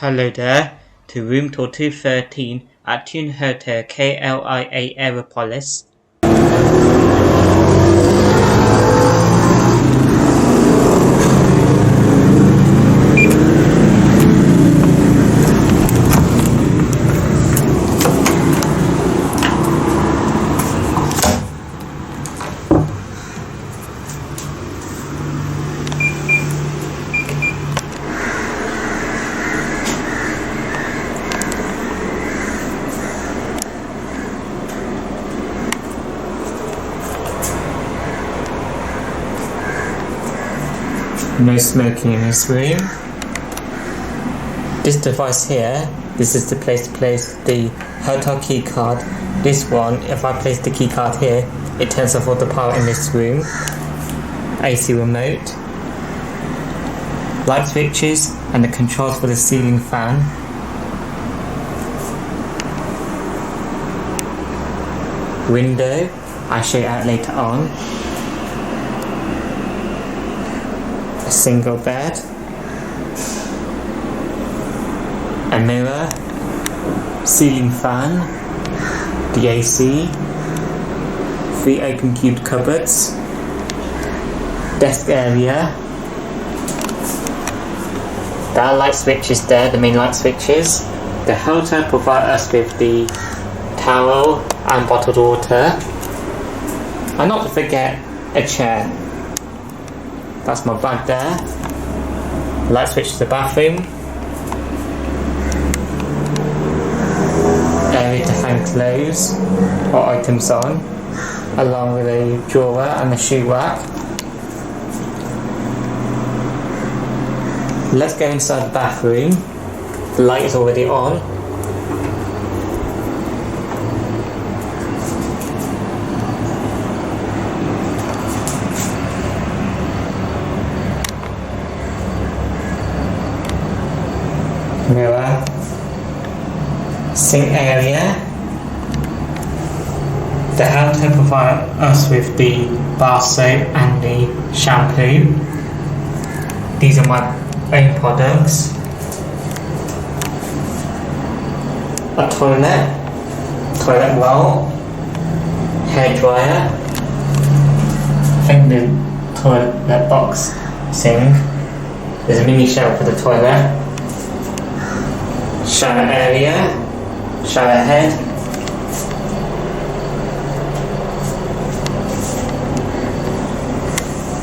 Hello there, to room tour 213 at Tune Hotel KLIA Aeropolis. No smoking in this room. This device here, this is the place to place the hotel key card. This one, if I place the key card here, it turns off all the power in this room. AC remote, light switches, and the controls for the ceiling fan. Window, I'll show you out later on. A single bed, a mirror, ceiling fan, the AC, 3 open cube cupboards, desk area. There are light switches there, the main light switches. The hotel provides us with the towel and bottled water, and not to forget a chair. That's my bag there. Light switch to the bathroom. Area to hang clothes or items on, along with a drawer and a shoe rack. Let's go inside the bathroom. The light is already on. Mirror, sink area. The hotel provides us with the bar soap and the shampoo. These are my own products. A toilet roll, hair dryer. I think the toilet box sink. There's a mini shower for the toilet. Shower area, shower head,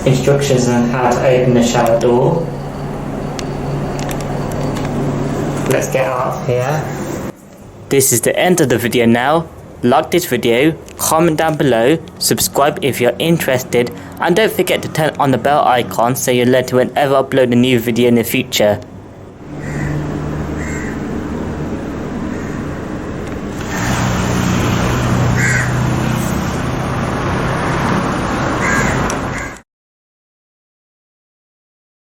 instructions on how to open the shower door. Let's get out of here. This is the end of the video now. Like this video, comment down below, subscribe if you're interested, and don't forget to turn on the bell icon so you're alerted whenever I upload a new video in the future.